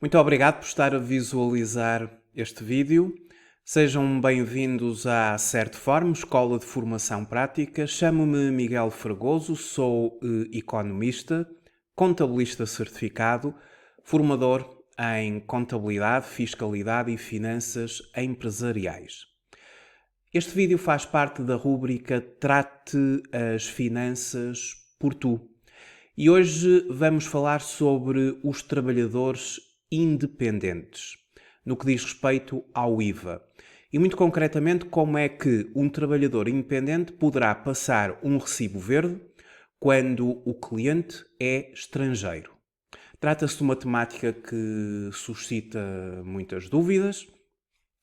Muito obrigado por estar a visualizar este vídeo. Sejam bem-vindos à Certform, Escola de Formação Prática. Chamo-me Miguel Fragoso, sou economista, contabilista certificado, formador em contabilidade, fiscalidade e finanças empresariais. Este vídeo faz parte da rúbrica Trate as Finanças por Tu. E hoje vamos falar sobre os trabalhadores independentes, no que diz respeito ao IVA. E muito concretamente, como é que um trabalhador independente poderá passar um recibo verde quando o cliente é estrangeiro. Trata-se de uma temática que suscita muitas dúvidas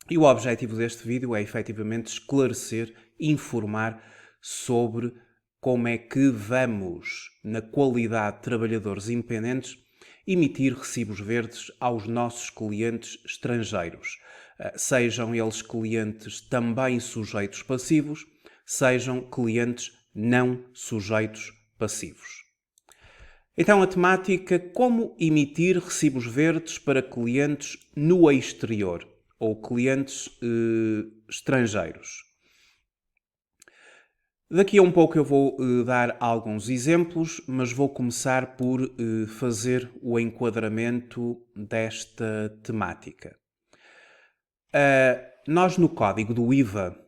e o objetivo deste vídeo é efetivamente esclarecer, informar sobre como é que vamos, na qualidade de trabalhadores independentes, emitir recibos verdes aos nossos clientes estrangeiros. Sejam eles clientes também sujeitos passivos, sejam clientes não sujeitos passivos. Então, a temática: como emitir recibos verdes para clientes no exterior ou clientes estrangeiros. Daqui a um pouco eu vou dar alguns exemplos, mas vou começar por fazer o enquadramento desta temática. Nós no código do IVA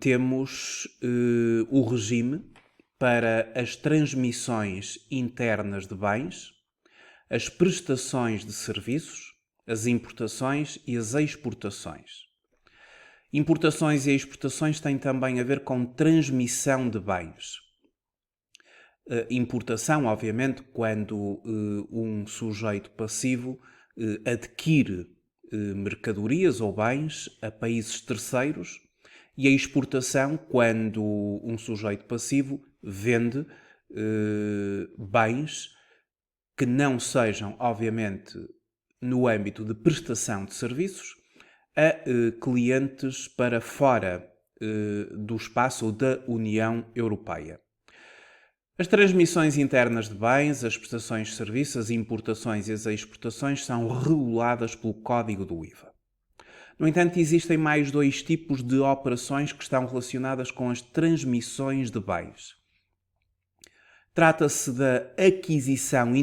temos o regime para as transmissões internas de bens, as prestações de serviços, as importações e as exportações. Importações e exportações têm também a ver com transmissão de bens. Importação, obviamente, quando um sujeito passivo adquire mercadorias ou bens a países terceiros, e a exportação, quando um sujeito passivo vende bens que não sejam, obviamente, no âmbito de prestação de serviços, a clientes para fora do espaço da União Europeia. As transmissões internas de bens, as prestações de serviços, as importações e as exportações são reguladas pelo Código do IVA. No entanto, existem mais dois tipos de operações que estão relacionadas com as transmissões de bens. Trata-se da aquisição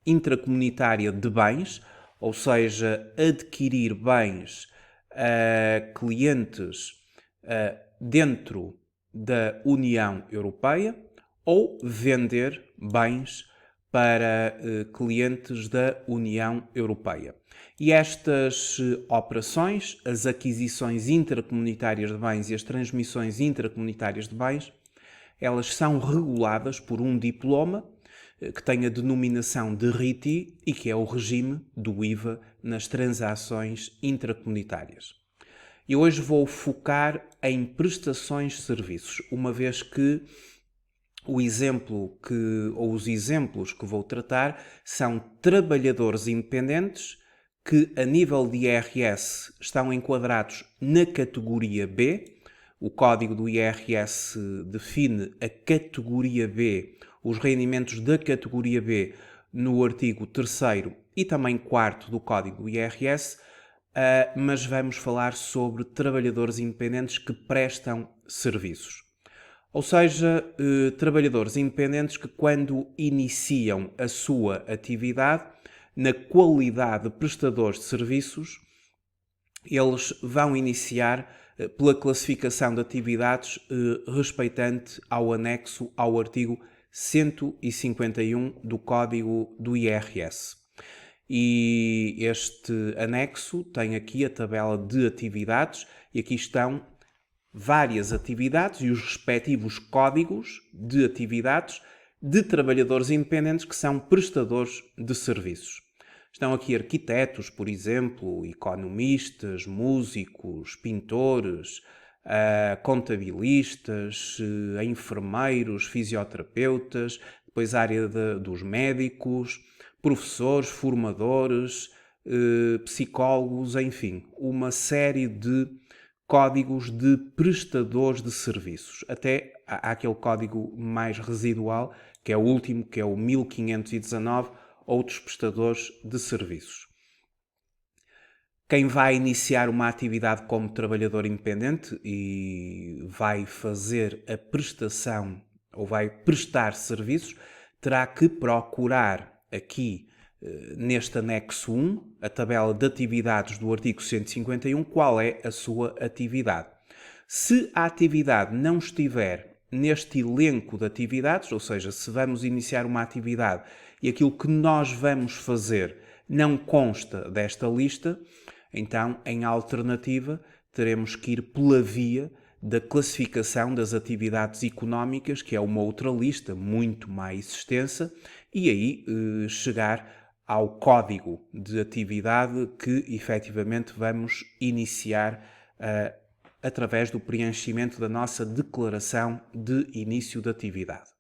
intracomunitária de bens, ou seja, adquirir bens a clientes dentro da União Europeia, ou vender bens para clientes da União Europeia. E estas operações, as aquisições intracomunitárias de bens e as transmissões intracomunitárias de bens, elas são reguladas por um diploma que tem a denominação de RITI e que é o regime do IVA nas transações intracomunitárias. E hoje vou focar em prestações de serviços, uma vez que os exemplos que vou tratar são trabalhadores independentes que, a nível de IRS, estão enquadrados na categoria B. O código do IRS define a categoria B, os rendimentos da categoria B, no artigo 3º e também 4º do código do IRS, mas vamos falar sobre trabalhadores independentes que prestam serviços. Ou seja, trabalhadores independentes que, quando iniciam a sua atividade, na qualidade de prestadores de serviços, eles vão iniciar pela classificação de atividades respeitante ao anexo ao artigo 151 do Código do IRS. E este anexo tem aqui a tabela de atividades e aqui estão várias atividades e os respectivos códigos de atividades de trabalhadores independentes que são prestadores de serviços. Estão aqui arquitetos, por exemplo, economistas, músicos, pintores, contabilistas, enfermeiros, fisioterapeutas, depois a área dos médicos, professores, formadores, psicólogos, enfim, uma série de códigos de prestadores de serviços. Até há aquele código mais residual, que é o último, que é o 1519, outros prestadores de serviços. Quem vai iniciar uma atividade como trabalhador independente e vai fazer a prestação ou vai prestar serviços, terá que procurar aqui neste anexo 1, a tabela de atividades do artigo 151, qual é a sua atividade. Se a atividade não estiver neste elenco de atividades, ou seja, se vamos iniciar uma atividade e aquilo que nós vamos fazer não consta desta lista, então, em alternativa, teremos que ir pela via da classificação das atividades económicas, que é uma outra lista muito mais extensa, e aí chegar ao código de atividade que efetivamente vamos iniciar através do preenchimento da nossa declaração de início de atividade.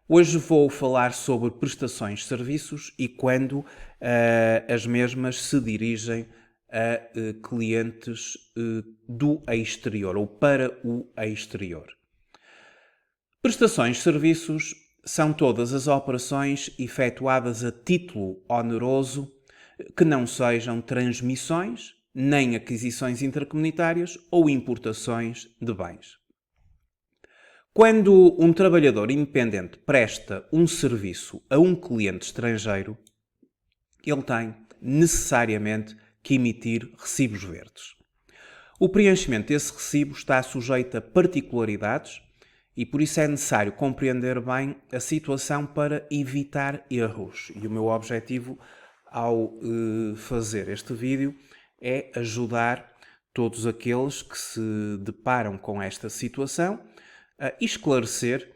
Hoje vou falar sobre prestações de serviços e quando as mesmas se dirigem a clientes do exterior ou para o exterior. Prestações de serviços são todas as operações efetuadas a título oneroso que não sejam transmissões, nem aquisições intercomunitárias ou importações de bens. Quando um trabalhador independente presta um serviço a um cliente estrangeiro, ele tem necessariamente que emitir recibos verdes. O preenchimento desse recibo está sujeito a particularidades e por isso é necessário compreender bem a situação para evitar erros. E o meu objetivo ao fazer este vídeo é ajudar todos aqueles que se deparam com esta situação a esclarecer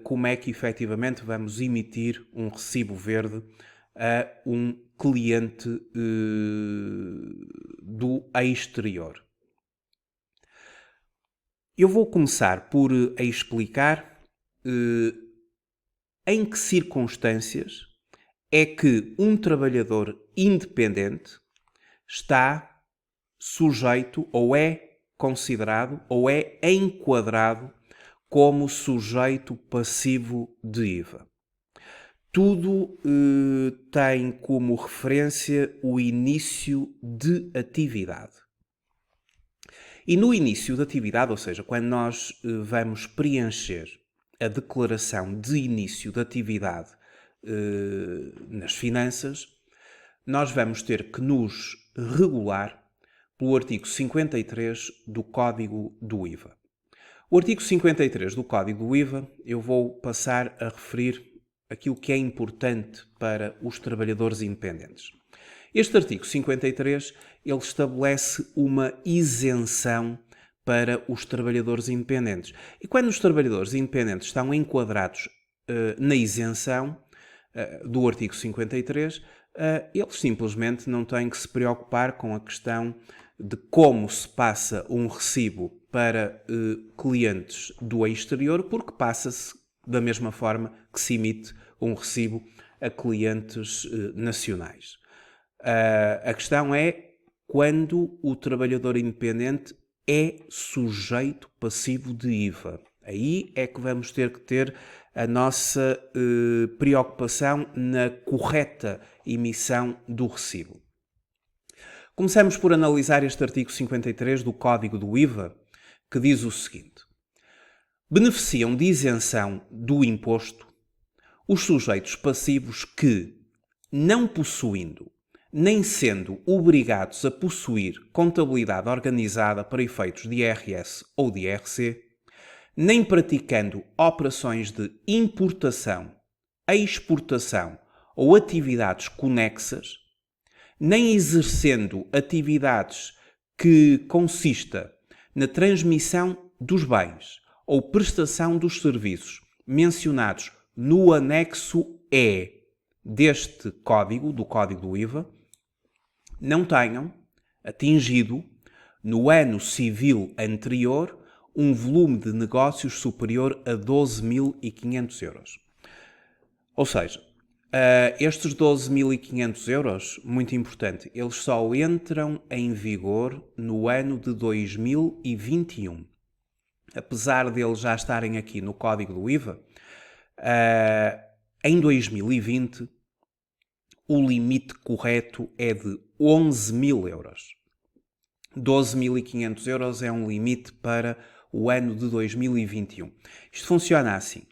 como é que efetivamente vamos emitir um recibo verde a um cliente do exterior. Eu vou começar por explicar em que circunstâncias é que um trabalhador independente está sujeito ou é considerado ou é enquadrado como sujeito passivo de IVA. Tudo tem como referência o início de atividade. E no início de atividade, ou seja, quando nós vamos preencher a declaração de início de atividade nas finanças, nós vamos ter que nos regular pelo artigo 53 do Código do IVA. O artigo 53 do Código do IVA, eu vou passar a referir aquilo que é importante para os trabalhadores independentes. Este artigo 53, ele estabelece uma isenção para os trabalhadores independentes. E quando os trabalhadores independentes estão enquadrados na isenção do artigo 53, eles simplesmente não têm que se preocupar com a questão de como se passa um recibo para clientes do exterior, porque passa-se da mesma forma que se emite um recibo a clientes nacionais. A questão é quando o trabalhador independente é sujeito passivo de IVA. Aí é que vamos ter que ter a nossa preocupação na correta emissão do recibo. Começamos por analisar este artigo 53 do Código do IVA, que diz o seguinte: beneficiam de isenção do imposto os sujeitos passivos que, não possuindo, nem sendo obrigados a possuir contabilidade organizada para efeitos de IRS ou de IRC, nem praticando operações de importação, exportação ou atividades conexas, nem exercendo atividades que consista na transmissão dos bens ou prestação dos serviços mencionados no anexo E deste código, do Código do IVA, não tenham atingido, no ano civil anterior, um volume de negócios superior a 12.500 euros. Ou seja, estes 12.500 euros, muito importante, eles só entram em vigor no ano de 2021. Apesar de eles já estarem aqui no Código do IVA, em 2020 o limite correto é de 11.000 euros. 12.500 euros é um limite para o ano de 2021. Isto funciona assim.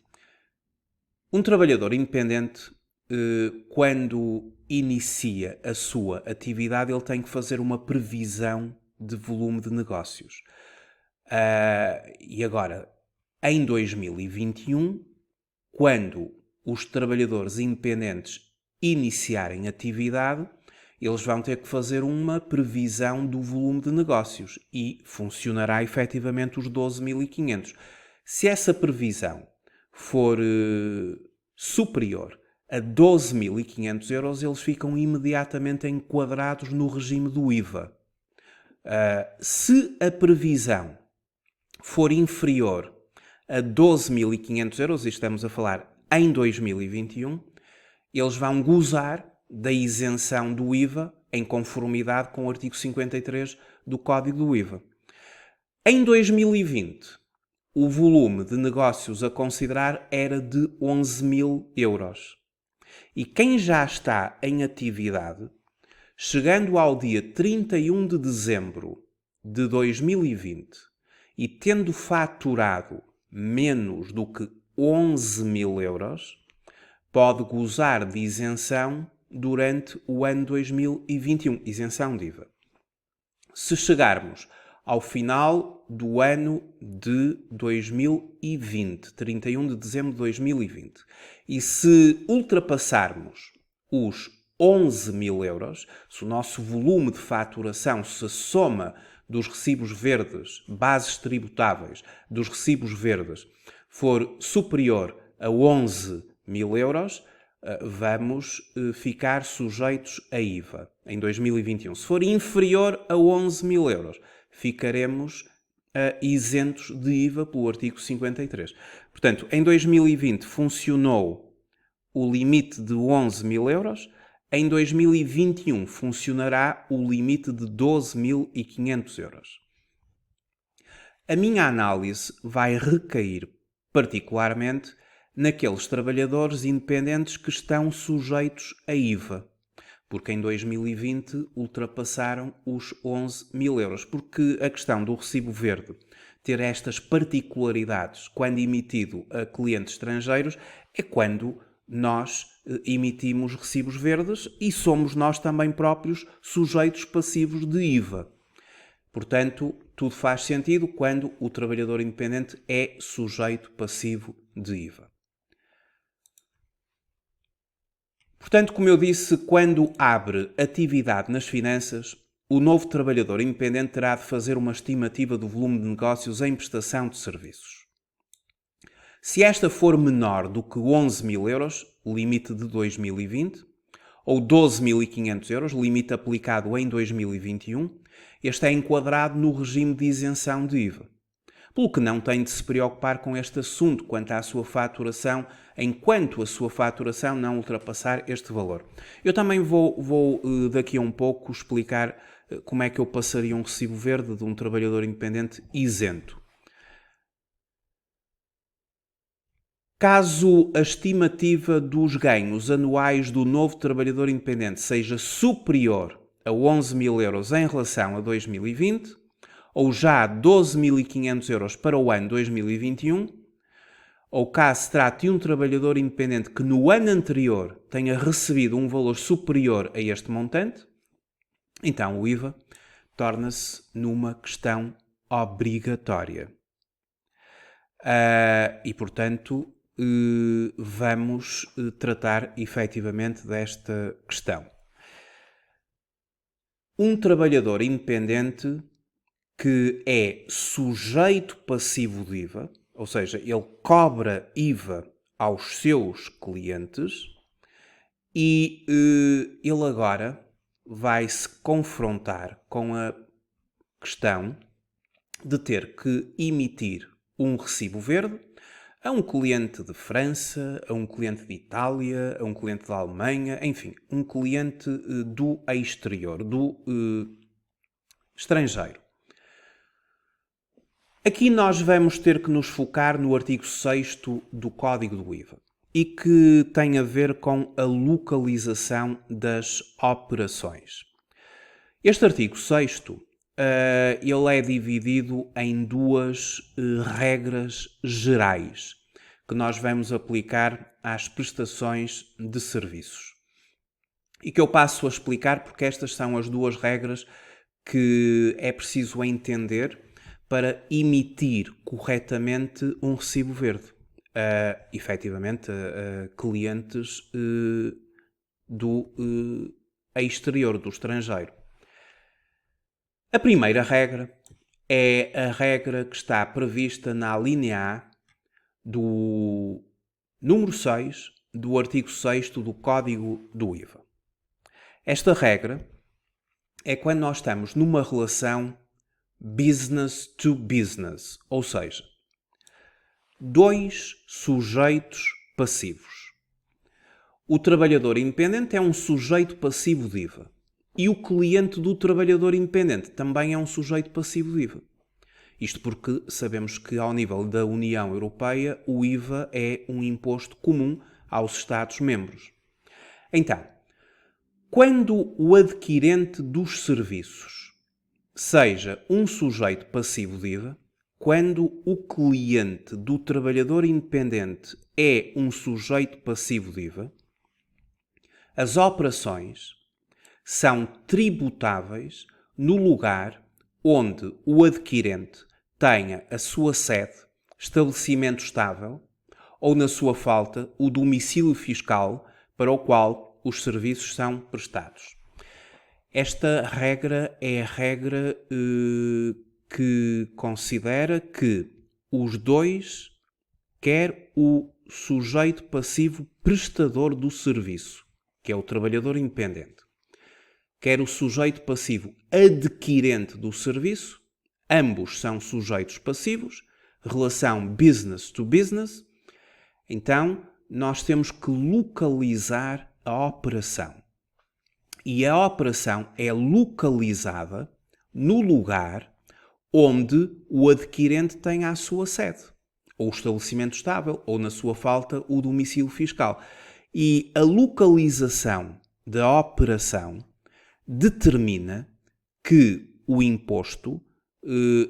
Um trabalhador independente, quando inicia a sua atividade, ele tem que fazer uma previsão de volume de negócios. E agora, em 2021, quando os trabalhadores independentes iniciarem atividade, eles vão ter que fazer uma previsão do volume de negócios e funcionará efetivamente os 12.500. Se essa previsão for superior a 12.500 euros, eles ficam imediatamente enquadrados no regime do IVA. Se a previsão for inferior a 12.500 euros, e estamos a falar em 2021, eles vão gozar da isenção do IVA em conformidade com o artigo 53 do Código do IVA. Em 2020, o volume de negócios a considerar era de 11.000 euros. E quem já está em atividade, chegando ao dia 31 de dezembro de 2020 e tendo faturado menos do que 11.000 euros, pode gozar de isenção durante o ano 2021, isenção de IVA. Se chegarmos ao final do ano de 2020, 31 de dezembro de 2020, e se ultrapassarmos os 11.000 euros, se o nosso volume de faturação se soma dos recibos verdes, bases tributáveis dos recibos verdes, for superior a 11.000 euros, vamos ficar sujeitos a IVA em 2021. Se for inferior a 11.000 euros, ficaremos isentos de IVA pelo artigo 53. Portanto, em 2020 funcionou o limite de 11.000 euros, em 2021 funcionará o limite de 12.500 euros. A minha análise vai recair particularmente naqueles trabalhadores independentes que estão sujeitos a IVA, porque em 2020 ultrapassaram os 11.000 euros, porque a questão do recibo verde ter estas particularidades quando emitido a clientes estrangeiros é quando nós emitimos recibos verdes e somos nós também próprios sujeitos passivos de IVA. Portanto, tudo faz sentido quando o trabalhador independente é sujeito passivo de IVA. Portanto, como eu disse, quando abre atividade nas finanças, o novo trabalhador independente terá de fazer uma estimativa do volume de negócios em prestação de serviços. Se esta for menor do que 11.000 euros, limite de 2020, ou 12.500 euros, limite aplicado em 2021, este é enquadrado no regime de isenção de IVA. Pelo que não tem de se preocupar com este assunto quanto à sua faturação, enquanto a sua faturação não ultrapassar este valor. Eu também vou daqui a um pouco explicar como é que eu passaria um recibo verde de um trabalhador independente isento. Caso a estimativa dos ganhos anuais do novo trabalhador independente seja superior a 11.000 euros em relação a 2020, ou já 12.500 euros para o ano 2021, ou caso se trate de um trabalhador independente que no ano anterior tenha recebido um valor superior a este montante, então o IVA torna-se numa questão obrigatória. E, portanto, vamos tratar efetivamente desta questão. Um trabalhador independente que é sujeito passivo de IVA, ou seja, ele cobra IVA aos seus clientes e ele agora vai se confrontar com a questão de ter que emitir um recibo verde a um cliente de França, a um cliente de Itália, a um cliente da Alemanha, enfim, um cliente do exterior, do estrangeiro. Aqui nós vamos ter que nos focar no artigo 6º do Código do IVA. e que tem a ver com a localização das operações. Este artigo 6º, ele é dividido em duas regras gerais que nós vamos aplicar às prestações de serviços. E que eu passo a explicar porque estas são as duas regras que é preciso entender para emitir corretamente um recibo verde. Efetivamente, clientes do exterior, do estrangeiro. A primeira regra é a regra que está prevista na alínea A do número 6 do artigo 6º do Código do IVA. Esta regra é quando nós estamos numa relação business to business, ou seja, dois sujeitos passivos. O trabalhador independente é um sujeito passivo de IVA e o cliente do trabalhador independente também é um sujeito passivo de IVA. Isto porque sabemos que ao nível da União Europeia o IVA é um imposto comum aos Estados-membros. Então, quando o adquirente dos serviços seja um sujeito passivo de IVA, quando o cliente do trabalhador independente é um sujeito passivo de IVA, as operações são tributáveis no lugar onde o adquirente tenha a sua sede, estabelecimento estável ou, na sua falta, o domicílio fiscal para o qual os serviços são prestados. Esta regra é a regra que considera que os dois, quer o sujeito passivo prestador do serviço, que é o trabalhador independente, quer o sujeito passivo adquirente do serviço, ambos são sujeitos passivos, relação business to business, então nós temos que localizar a operação. E a operação é localizada no lugar onde o adquirente tem a sua sede, ou o estabelecimento estável, ou, na sua falta, o domicílio fiscal. E a localização da operação determina que o imposto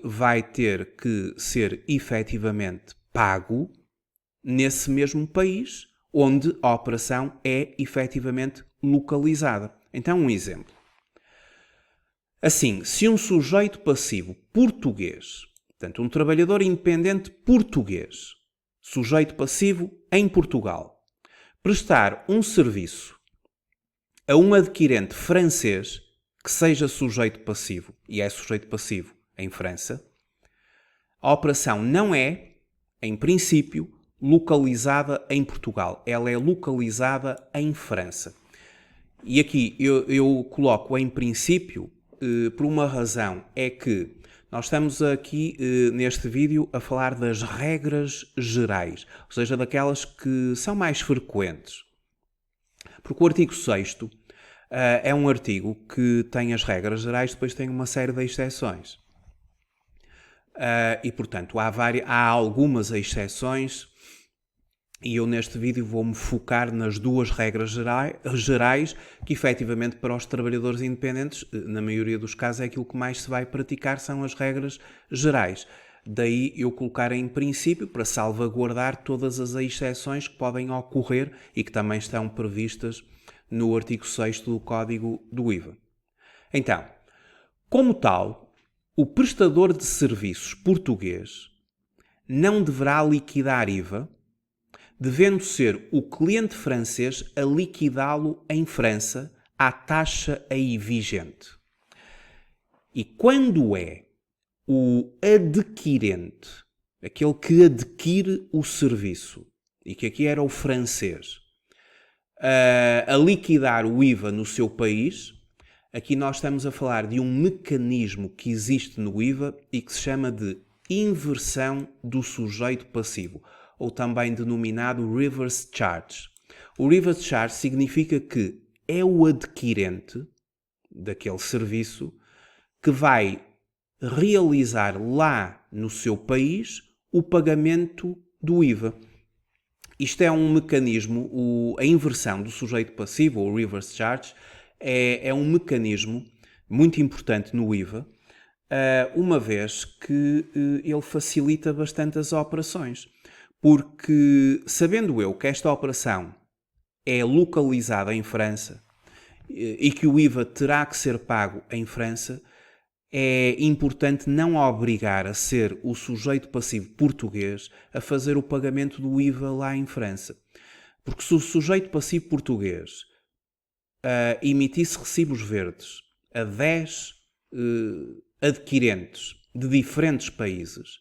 vai ter que ser efetivamente pago nesse mesmo país onde a operação é efetivamente localizada. Então, um exemplo. Assim, se um sujeito passivo português, portanto, um trabalhador independente português, sujeito passivo em Portugal, prestar um serviço a um adquirente francês que seja sujeito passivo, e é sujeito passivo em França, a operação não é, em princípio, localizada em Portugal. Ela é localizada em França. E aqui eu coloco em princípio por uma razão, é que nós estamos aqui neste vídeo a falar das regras gerais, ou seja, daquelas que são mais frequentes. Porque o artigo 6º é um artigo que tem as regras gerais, depois tem uma série de exceções. E, portanto, há algumas exceções e eu neste vídeo vou-me focar nas duas regras gerais que, efetivamente, para os trabalhadores independentes, na maioria dos casos, é aquilo que mais se vai praticar, são as regras gerais. Daí eu colocar em princípio para salvaguardar todas as exceções que podem ocorrer e que também estão previstas no artigo 6º do Código do IVA. Então, como tal, o prestador de serviços português não deverá liquidar IVA, devendo ser o cliente francês a liquidá-lo em França à taxa aí vigente. E quando é o adquirente, aquele que adquire o serviço, e que aqui era o francês, a liquidar o IVA no seu país, aqui nós estamos a falar de um mecanismo que existe no IVA e que se chama de inversão do sujeito passivo, ou também denominado reverse charge. O reverse charge significa que é o adquirente daquele serviço que vai realizar lá no seu país o pagamento do IVA. Isto é um mecanismo, a inversão do sujeito passivo, ou reverse charge, é um mecanismo muito importante no IVA, uma vez que ele facilita bastante as operações. Porque, sabendo eu que esta operação é localizada em França e que o IVA terá que ser pago em França, é importante não obrigar a ser o sujeito passivo português a fazer o pagamento do IVA lá em França. Porque se o sujeito passivo português emitisse recibos verdes a 10 adquirentes de diferentes países,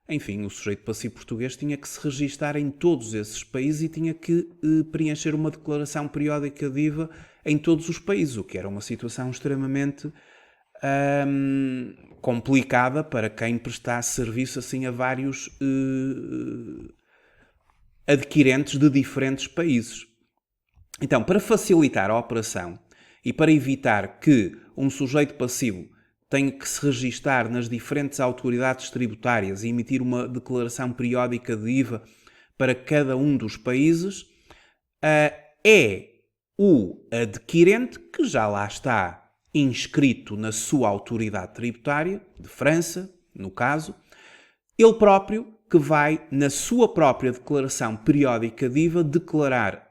enfim, o sujeito passivo português tinha que se registar em todos esses países e tinha que preencher uma declaração periódica de IVA em todos os países, o que era uma situação extremamente complicada para quem prestasse serviço assim a vários adquirentes de diferentes países. Então, para facilitar a operação e para evitar que um sujeito passivo tenha que se registar nas diferentes autoridades tributárias e emitir uma declaração periódica de IVA para cada um dos países, é o adquirente que já lá está inscrito na sua autoridade tributária, de França, no caso, ele próprio que vai, na sua própria declaração periódica de IVA, declarar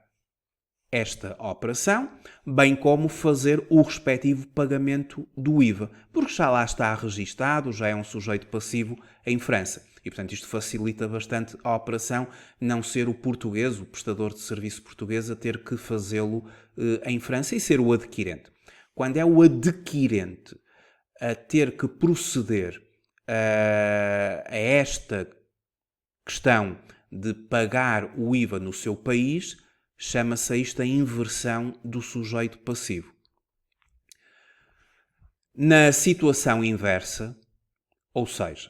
esta operação, bem como fazer o respectivo pagamento do IVA, porque já lá está registado, já é um sujeito passivo em França. E, portanto, isto facilita bastante a operação, não ser o português, o prestador de serviço português, a ter que fazê-lo em França e ser o adquirente. Quando é o adquirente a ter que proceder a esta questão de pagar o IVA no seu país, chama-se isto a inversão do sujeito passivo. Na situação inversa, ou seja,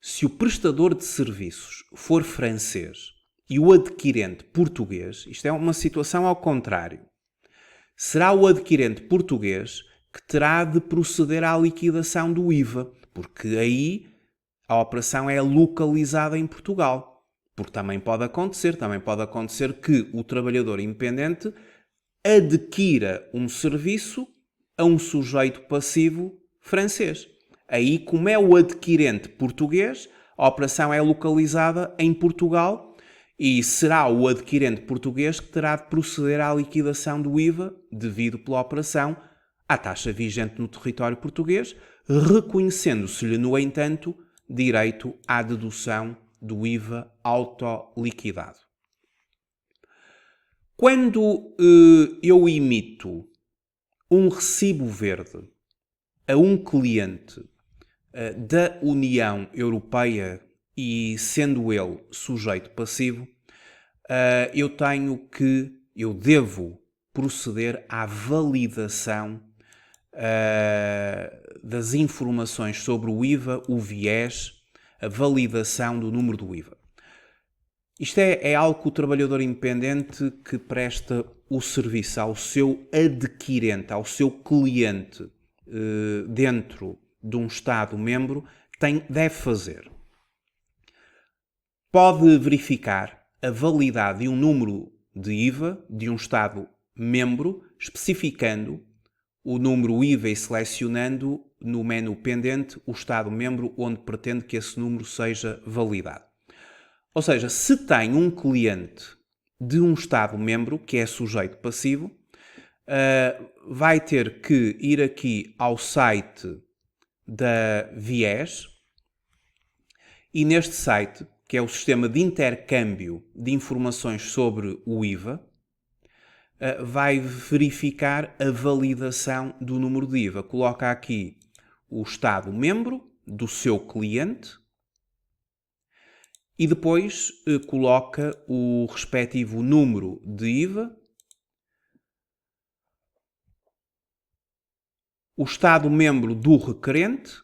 se o prestador de serviços for francês e o adquirente português, isto é uma situação ao contrário, será o adquirente português que terá de proceder à liquidação do IVA, porque aí a operação é localizada em Portugal. Porque também pode acontecer que o trabalhador independente adquira um serviço a um sujeito passivo francês. Aí, como é o adquirente português, a operação é localizada em Portugal e será o adquirente português que terá de proceder à liquidação do IVA, devido pela operação, à taxa vigente no território português, reconhecendo-se-lhe, no entanto, direito à dedução do IVA autoliquidado. Quando eu emito um recibo verde a um cliente da União Europeia e sendo ele sujeito passivo, eu devo proceder à validação das informações sobre o IVA, o viés, a validação do número do IVA. Isto é algo que o trabalhador independente que presta o serviço ao seu adquirente, ao seu cliente dentro de um Estado-membro, deve fazer. Pode verificar a validade de um número de IVA de um Estado-membro, especificando o número IVA e selecionando no menu pendente o Estado-membro onde pretende que esse número seja validado. Ou seja, se tem um cliente de um Estado-membro que é sujeito passivo, vai ter que ir aqui ao site da Viés e neste site, que é o sistema de intercâmbio de informações sobre o IVA, vai verificar a validação do número de IVA. Coloca aqui o Estado-membro do seu cliente e depois coloca o respectivo número de IVA, o Estado-membro do requerente,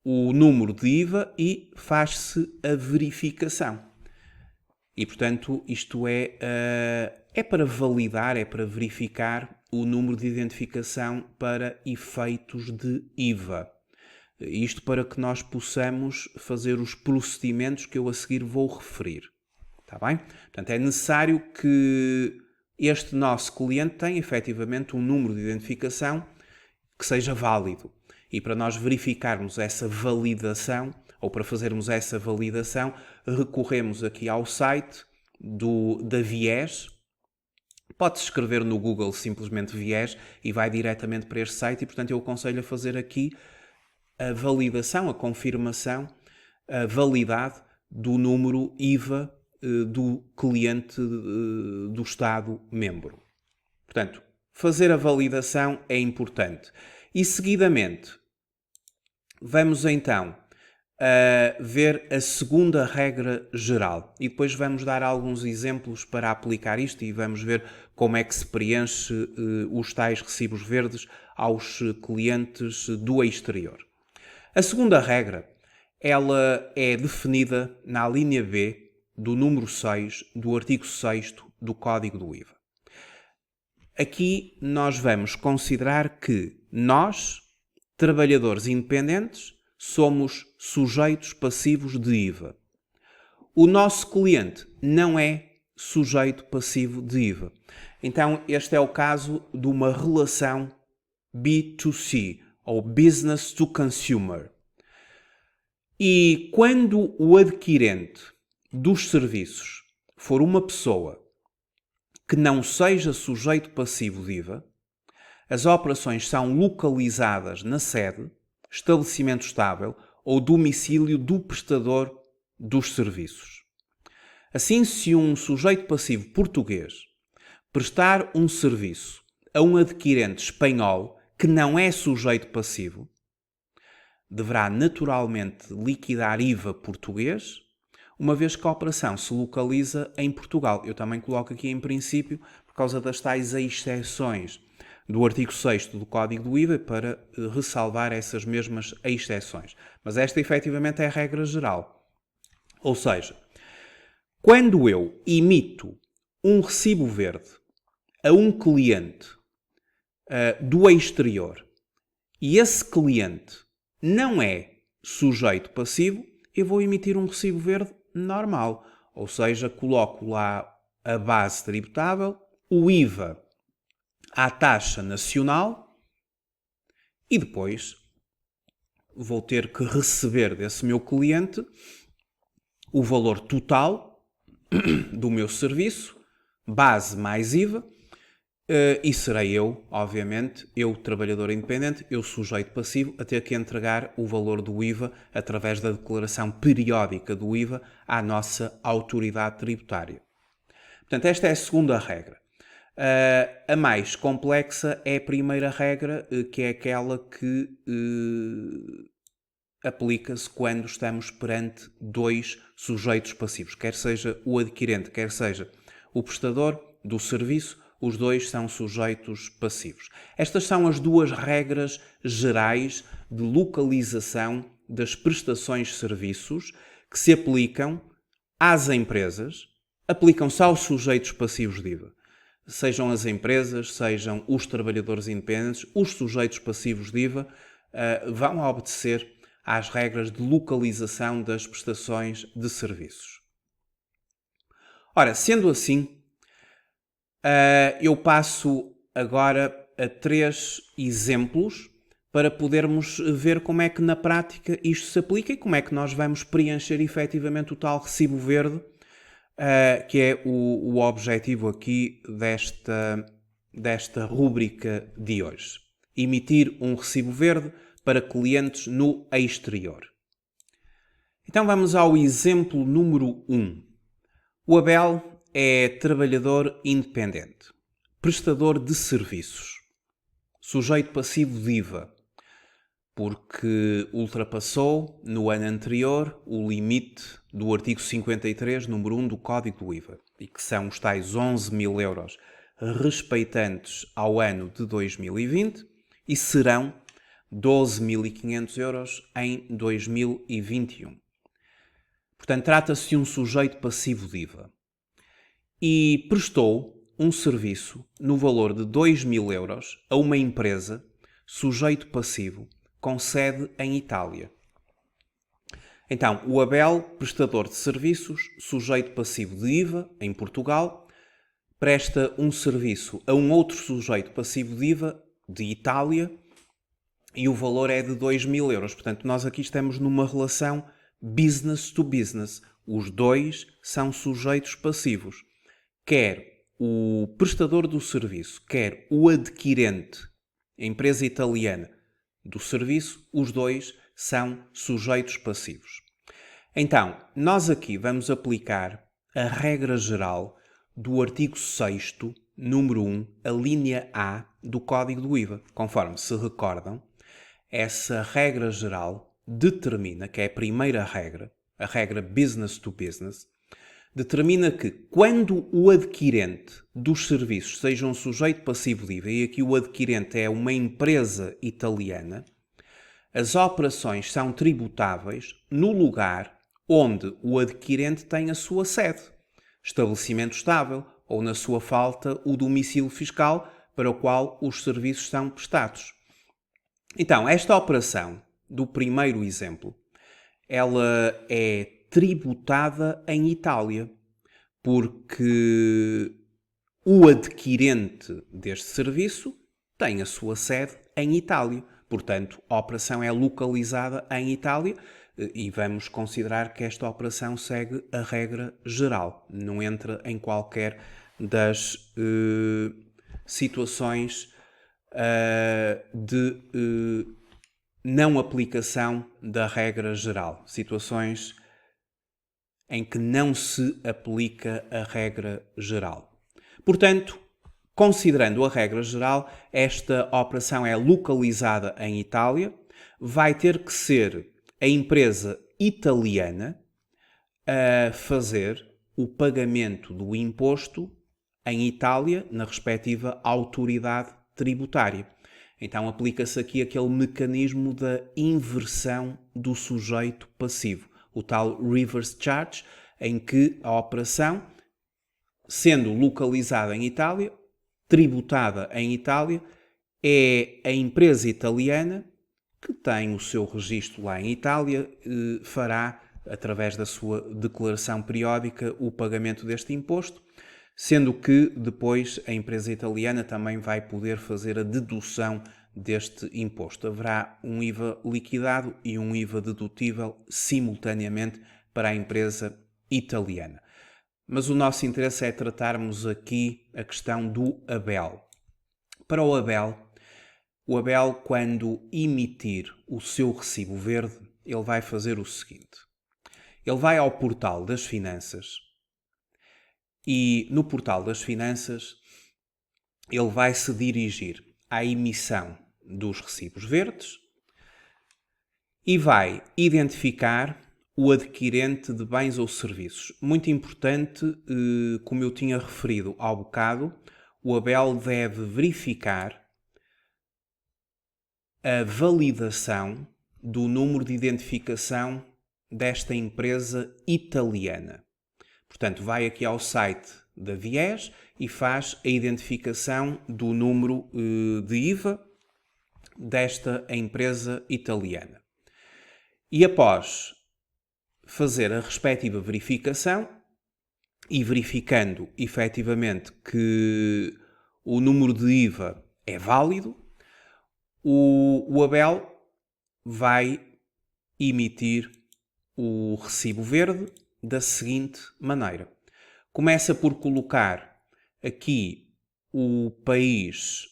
o número de IVA e faz-se a verificação. E, portanto, isto é para validar, é para verificar o número de identificação para efeitos de IVA. Isto para que nós possamos fazer os procedimentos que eu a seguir vou referir. Está bem? Portanto, é necessário que este nosso cliente tenha efetivamente um número de identificação que seja válido. E para nós verificarmos essa validação, ou para fazermos essa validação, recorremos aqui ao site da Viés. Pode-se escrever no Google simplesmente Viés e vai diretamente para este site e, portanto, eu aconselho a fazer aqui a validação, a confirmação, a validade do número IVA do cliente do Estado-membro. Portanto, fazer a validação é importante. E, seguidamente, vamos então ver a segunda regra geral. E depois vamos dar alguns exemplos para aplicar isto e vamos ver como é que se preenche os tais recibos verdes aos clientes do exterior. A segunda regra, ela é definida na linha B do número 6 do artigo 6º do Código do IVA. Aqui nós vamos considerar que nós, trabalhadores independentes, somos sujeitos passivos de IVA. O nosso cliente não é sujeito passivo de IVA. Então, este é o caso de uma relação B2C, ou Business to Consumer. E quando o adquirente dos serviços for uma pessoa que não seja sujeito passivo de IVA, as operações são localizadas na sede, estabelecimento estável ou domicílio do prestador dos serviços. Assim, se um sujeito passivo português prestar um serviço a um adquirente espanhol que não é sujeito passivo, deverá naturalmente liquidar IVA português, uma vez que a operação se localiza em Portugal. Eu também coloco aqui em princípio, por causa das tais exceções do artigo 6º do Código do IVA, para ressalvar essas mesmas exceções. Mas esta, efetivamente, é a regra geral. Ou seja, quando eu emito um recibo verde a um cliente do exterior e esse cliente não é sujeito passivo, eu vou emitir um recibo verde normal. Ou seja, coloco lá a base tributável, o IVA à taxa nacional e depois vou ter que receber desse meu cliente o valor total do meu serviço, base mais IVA, e serei eu, obviamente, eu, trabalhador independente, eu sujeito passivo, a ter que entregar o valor do IVA através da declaração periódica do IVA à nossa autoridade tributária. Portanto, esta é a segunda regra. A mais complexa é a primeira regra, que é aquela que aplica-se quando estamos perante dois sujeitos passivos, quer seja o adquirente, quer seja o prestador do serviço, os dois são sujeitos passivos. Estas são as duas regras gerais de localização das prestações de serviços que se aplicam às empresas, aplicam-se aos sujeitos passivos de IVA. Sejam as empresas, sejam os trabalhadores independentes, os sujeitos passivos de IVA vão obedecer às regras de localização das prestações de serviços. Ora, sendo assim, eu passo agora a 3 exemplos para podermos ver como é que na prática isto se aplica e como é que nós vamos preencher efetivamente o tal recibo verde, que é o objetivo aqui desta rúbrica de hoje. Emitir um recibo verde para clientes no exterior. Então vamos ao exemplo número 1. O Abel é trabalhador independente, prestador de serviços, sujeito passivo de IVA, porque ultrapassou no ano anterior o limite do artigo 53, número 1 do Código do IVA, e que são os tais 11.000 euros respeitantes ao ano de 2020 e serão 12.500 euros em 2021. Portanto, trata-se de um sujeito passivo de IVA. E prestou um serviço no valor de 2.000 euros a uma empresa, sujeito passivo, com sede em Itália. Então, o ABEL, prestador de serviços, sujeito passivo de IVA, em Portugal, presta um serviço a um outro sujeito passivo de IVA, de Itália, e o valor é de 2.000 euros. Portanto, nós aqui estamos numa relação business to business. Os dois são sujeitos passivos. Quer o prestador do serviço, quer o adquirente, a empresa italiana do serviço, os dois são sujeitos passivos. Então, nós aqui vamos aplicar a regra geral do artigo 6º, número 1, a linha A do Código do IVA. Conforme se recordam, essa regra geral determina, que é a primeira regra, a regra business to business, determina que quando o adquirente dos serviços seja um sujeito passivo de IVA, e aqui o adquirente é uma empresa italiana, as operações são tributáveis no lugar onde o adquirente tem a sua sede, estabelecimento estável ou, na sua falta, o domicílio fiscal para o qual os serviços são prestados. Então, esta operação do primeiro exemplo, ela é tributada em Itália, porque o adquirente deste serviço tem a sua sede em Itália. Portanto, a operação é localizada em Itália e vamos considerar que esta operação segue a regra geral. Não entra em qualquer das situações de não aplicação da regra geral. Situações em que não se aplica a regra geral. Portanto, considerando a regra geral, esta operação é localizada em Itália, vai ter que ser a empresa italiana a fazer o pagamento do imposto em Itália, na respectiva autoridade tributária. Então aplica-se aqui aquele mecanismo da inversão do sujeito passivo, o tal reverse charge, em que a operação, sendo localizada em Itália, tributada em Itália, é a empresa italiana que tem o seu registro lá em Itália, fará, através da sua declaração periódica, o pagamento deste imposto, sendo que depois a empresa italiana também vai poder fazer a dedução deste imposto. Haverá um IVA liquidado e um IVA dedutível simultaneamente para a empresa italiana. Mas o nosso interesse é tratarmos aqui a questão do ABEL. Para o ABEL, quando emitir o seu recibo verde, ele vai fazer o seguinte. Ele vai ao portal das finanças e no portal das finanças ele vai se dirigir à emissão dos recibos verdes e vai identificar o adquirente de bens ou serviços. Muito importante, como eu tinha referido ao bocado, o ABEL deve verificar a validação do número de identificação desta empresa italiana. Portanto, vai aqui ao site da Vies e faz a identificação do número de IVA desta empresa italiana. E após fazer a respectiva verificação e verificando efetivamente que o número de IVA é válido, o ABEL vai emitir o recibo verde da seguinte maneira. Começa por colocar aqui o país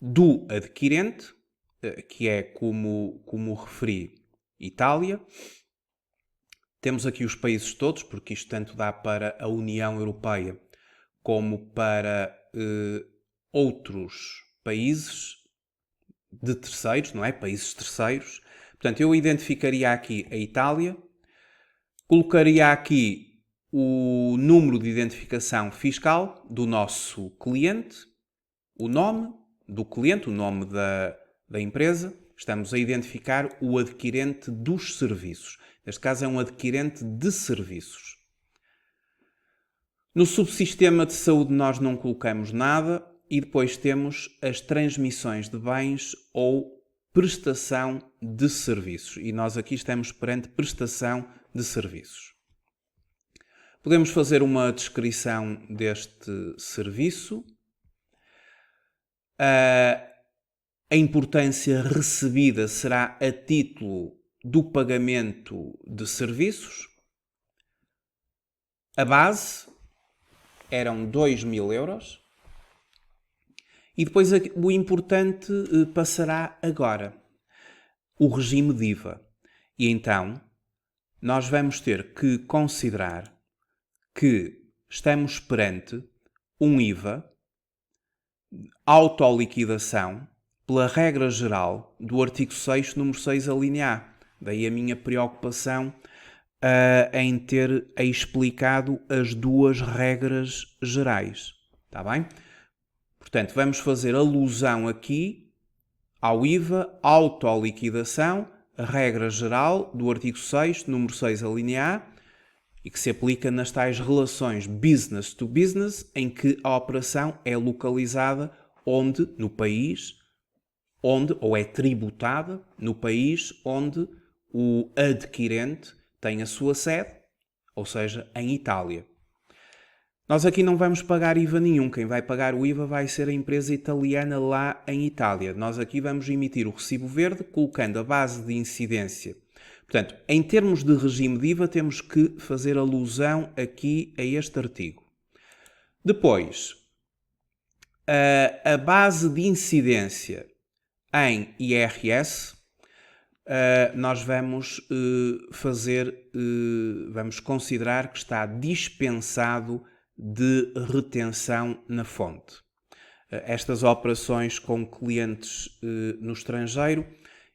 do adquirente, que é, como referi, Itália. Temos aqui os países todos, porque isto tanto dá para a União Europeia como para outros países de terceiros, não é? Países terceiros. Portanto, eu identificaria aqui a Itália, colocaria aqui o número de identificação fiscal do nosso cliente, o nome do cliente, o nome da empresa. Estamos a identificar o adquirente dos serviços. Neste caso é um adquirente de serviços. No subsistema de saúde nós não colocamos nada e depois temos as transmissões de bens ou prestação de serviços. E nós aqui estamos perante prestação de serviços. Podemos fazer uma descrição deste serviço. A importância recebida será a título do pagamento de serviços. A base eram 2.000 euros. E depois o importante passará agora, o regime de IVA. E então, nós vamos ter que considerar que estamos perante um IVA, autoliquidação, pela regra geral do artigo 6º, número 6, a linha A. Daí a minha preocupação em ter explicado as duas regras gerais. Está bem? Portanto, vamos fazer alusão aqui ao IVA, autoliquidação, a regra geral do artigo 6º, número 6, a linha A, e que se aplica nas tais relações business to business, em que a operação é localizada onde, no país, onde, ou é tributada no país onde o adquirente tem a sua sede, ou seja, em Itália. Nós aqui não vamos pagar IVA nenhum. Quem vai pagar o IVA vai ser a empresa italiana lá em Itália. Nós aqui vamos emitir o recibo verde colocando a base de incidência. Portanto, em termos de regime de IVA, temos que fazer alusão aqui a este artigo. Depois, a base de incidência em IRS, nós vamos vamos considerar que está dispensado de retenção na fonte. Estas operações com clientes no estrangeiro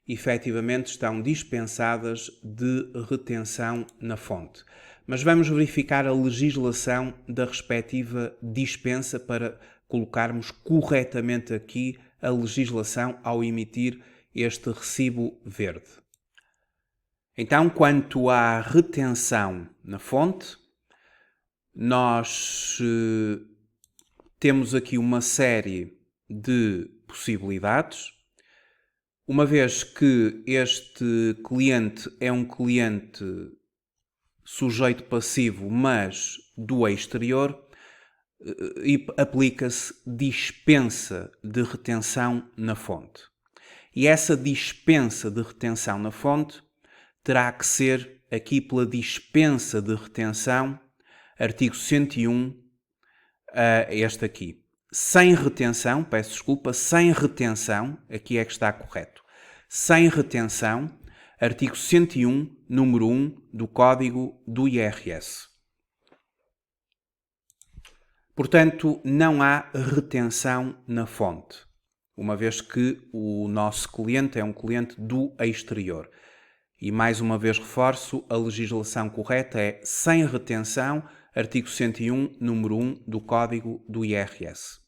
efetivamente estão dispensadas de retenção na fonte. Mas vamos verificar a legislação da respectiva dispensa para colocarmos corretamente aqui a legislação ao emitir este recibo verde. Então, quanto à retenção na fonte, nós temos aqui uma série de possibilidades. Uma vez que este cliente é um cliente sujeito passivo, mas do exterior, aplica-se dispensa de retenção na fonte. E essa dispensa de retenção na fonte terá que ser aqui pela dispensa de retenção, artigo 101, este aqui. Sem retenção, peço desculpa, sem retenção, aqui é que está correto. Sem retenção, artigo 101, número 1 do Código do IRS. Portanto, não há retenção na fonte, uma vez que o nosso cliente é um cliente do exterior. E mais uma vez reforço, a legislação correta é sem retenção, artigo 101, número 1 do Código do IRS.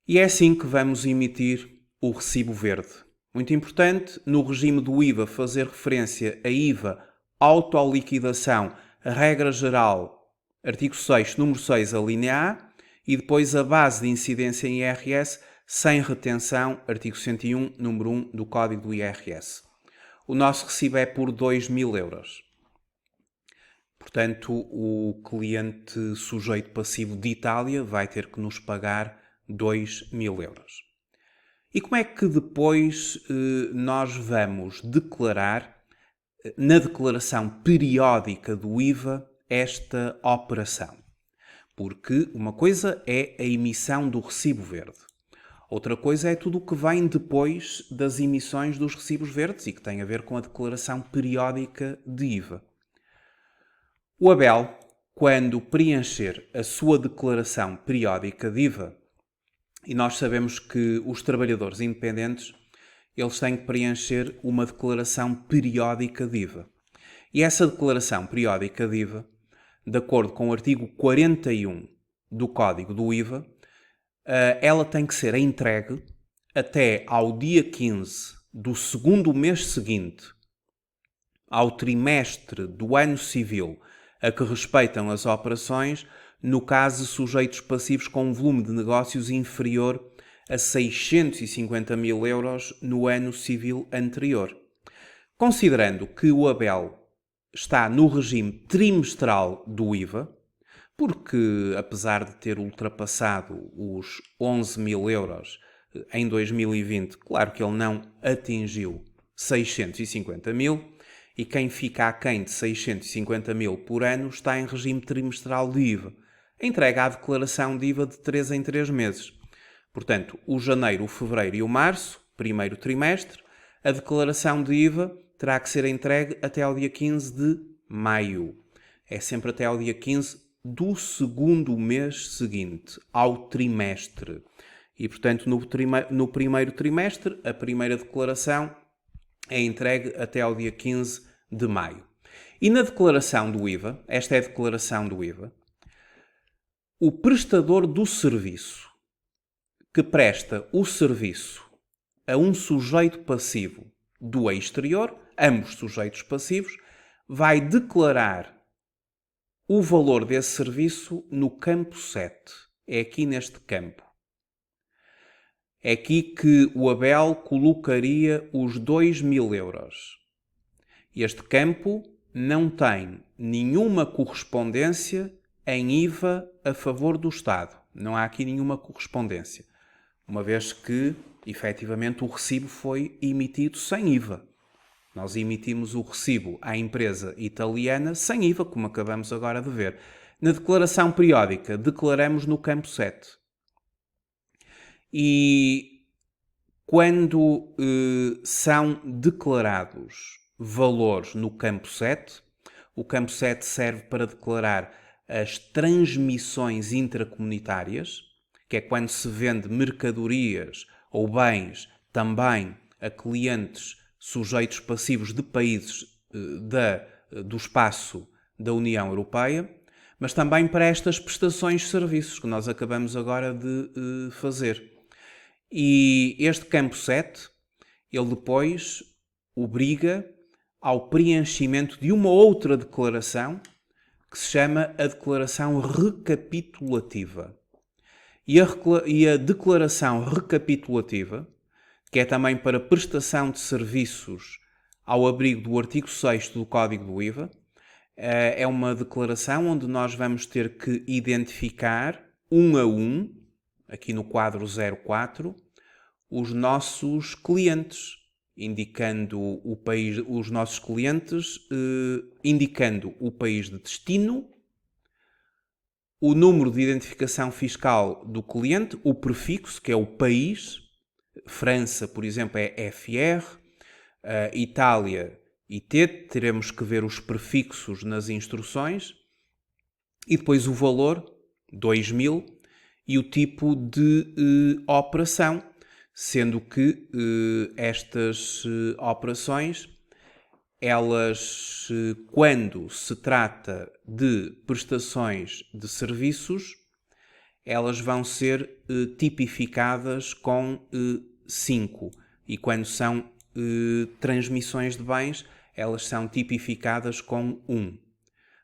E é assim que vamos emitir o recibo verde. Muito importante, no regime do IVA, fazer referência a IVA, autoliquidação, a regra geral, artigo 6, número 6, a linha A, e depois a base de incidência em IRS, sem retenção, artigo 101, número 1 do Código do IRS. O nosso recibo é por 2.000 euros. Portanto, o cliente sujeito passivo de Itália vai ter que nos pagar 2.000 euros. E como é que depois nós vamos declarar, na declaração periódica do IVA, esta operação? Porque uma coisa é a emissão do recibo verde. Outra coisa é tudo o que vem depois das emissões dos recibos verdes e que tem a ver com a declaração periódica de IVA. O Abel, quando preencher a sua declaração periódica de IVA, e nós sabemos que os trabalhadores independentes, eles têm que preencher uma declaração periódica de IVA. E essa declaração periódica de IVA, de acordo com o artigo 41 do Código do IVA, ela tem que ser entregue até ao dia 15 do segundo mês seguinte ao trimestre do ano civil a que respeitam as operações, no caso de sujeitos passivos com um volume de negócios inferior a 650 mil euros no ano civil anterior. Considerando que o Abel está no regime trimestral do IVA, porque apesar de ter ultrapassado os 11 mil euros em 2020, claro que ele não atingiu 650 mil, e quem fica aquém de 650 mil por ano está em regime trimestral de IVA. Entrega a declaração de IVA de 3 em 3 meses. Portanto, o janeiro, o fevereiro e o março, primeiro trimestre, a declaração de IVA terá que ser entregue até ao dia 15 de maio. É sempre até ao dia 15 do segundo mês seguinte, ao trimestre. E, portanto, no primeiro trimestre, a primeira declaração é entregue até ao dia 15 de maio. E na declaração do IVA, esta é a declaração do IVA, o prestador do serviço que presta o serviço a um sujeito passivo do exterior, ambos sujeitos passivos, vai declarar o valor desse serviço no campo 7. É aqui neste campo. É aqui que o Abel colocaria os 2 mil euros. Este campo não tem nenhuma correspondência em IVA a favor do Estado. Não há aqui nenhuma correspondência. Uma vez que, efetivamente, o recibo foi emitido sem IVA. Nós emitimos o recibo à empresa italiana sem IVA, como acabamos agora de ver. Na declaração periódica, declaramos no campo 7. E quando são declarados valores no campo 7, o campo 7 serve para declarar as transmissões intracomunitárias, que é quando se vende mercadorias ou bens também a clientes sujeitos passivos de países do espaço da União Europeia, mas também para estas prestações de serviços que nós acabamos agora de fazer. E este campo 7, ele depois obriga ao preenchimento de uma outra declaração que se chama a declaração recapitulativa. E a declaração recapitulativa, que é também para prestação de serviços ao abrigo do artigo 6º do Código do IVA, é uma declaração onde nós vamos ter que identificar um a um, aqui no quadro 04, os nossos clientes, indicando o país, os nossos clientes, indicando o país de destino, o número de identificação fiscal do cliente, o prefixo, que é o país. França, por exemplo, é FR, Itália, IT, teremos que ver os prefixos nas instruções, e depois o valor, 2.000, e o tipo de operação, sendo que estas operações, elas, quando se trata de prestações de serviços, elas vão ser tipificadas com 5. E quando são transmissões de bens, elas são tipificadas com 1.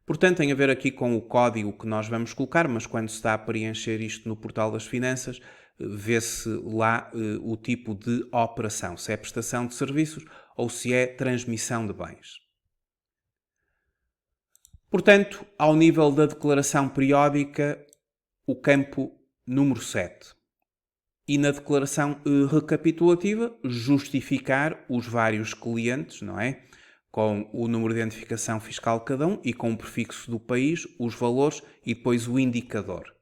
Portanto, tem a ver aqui com o código que nós vamos colocar, mas quando se está a preencher isto no portal das finanças, vê-se lá o tipo de operação, se é prestação de serviços ou se é transmissão de bens. Portanto, ao nível da declaração periódica, o campo número 7. E na declaração recapitulativa, justificar os vários clientes, não é? Com o número de identificação fiscal de cada um e com o prefixo do país, os valores e depois o indicador.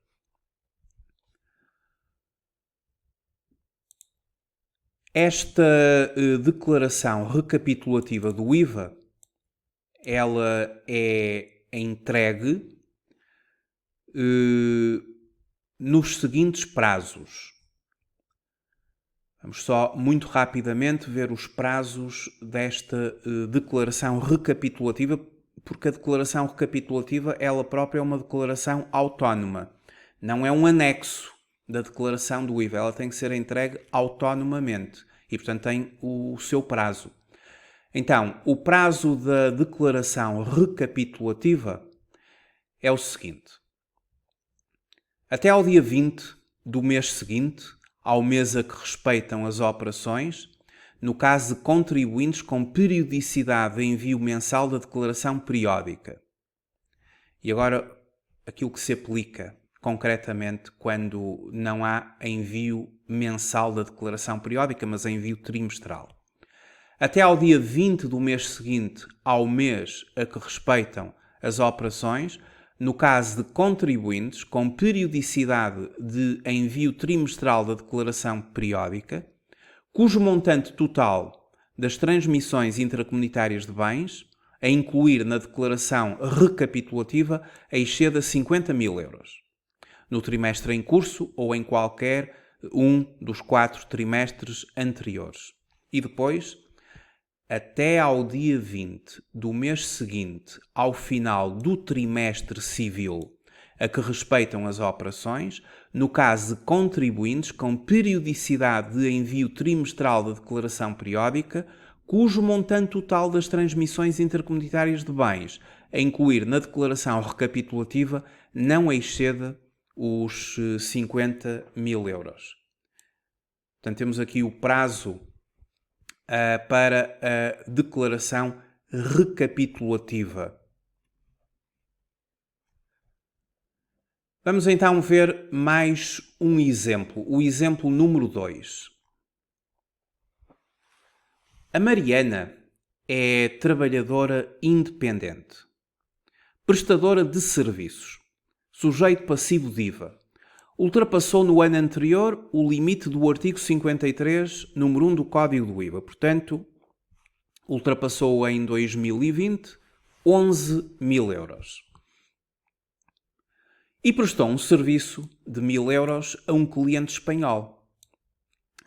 Esta declaração recapitulativa do IVA, ela é entregue nos seguintes prazos. Vamos só muito rapidamente ver os prazos desta declaração recapitulativa, porque a declaração recapitulativa ela própria é uma declaração autónoma, não é um anexo da declaração do IVA, ela tem que ser entregue autonomamente e, portanto, tem o seu prazo. Então, o prazo da declaração recapitulativa é o seguinte: até ao dia 20 do mês seguinte ao mês a que respeitam as operações, no caso de contribuintes com periodicidade de envio mensal da declaração periódica. E agora, aquilo que se aplica concretamente quando não há envio mensal da declaração periódica, mas envio trimestral. Até ao dia 20 do mês seguinte ao mês a que respeitam as operações, no caso de contribuintes com periodicidade de envio trimestral da declaração periódica, cujo montante total das transmissões intracomunitárias de bens, a incluir na declaração recapitulativa, exceda 50 mil euros, no trimestre em curso ou em qualquer um dos 4 trimestres anteriores. E depois, até ao dia 20 do mês seguinte ao final do trimestre civil a que respeitam as operações, no caso de contribuintes com periodicidade de envio trimestral da declaração periódica, cujo montante total das transmissões intercomunitárias de bens, a incluir na declaração recapitulativa, não exceda os 50 mil euros. Portanto, temos aqui o prazo para a declaração recapitulativa. Vamos então ver mais um exemplo, o exemplo número 2. A Mariana é trabalhadora independente, prestadora de serviços, sujeito passivo de IVA. Ultrapassou no ano anterior o limite do artigo 53, número 1 do Código do IVA. Portanto, ultrapassou em 2020 11 mil euros. E prestou um serviço de 1.000 euros a um cliente espanhol.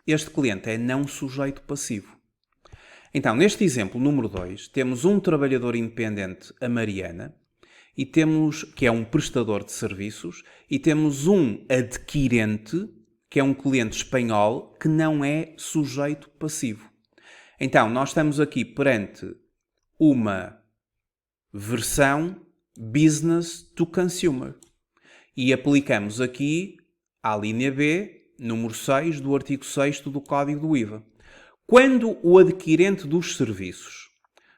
Este cliente é não sujeito passivo. Então, neste exemplo número 2, temos um trabalhador independente, a Mariana, e temos, que é um prestador de serviços, e temos um adquirente, que é um cliente espanhol, que não é sujeito passivo. Então, nós estamos aqui perante uma versão business to consumer. E aplicamos aqui à linha B, número 6 do artigo 6º do Código do IVA. Quando o adquirente dos serviços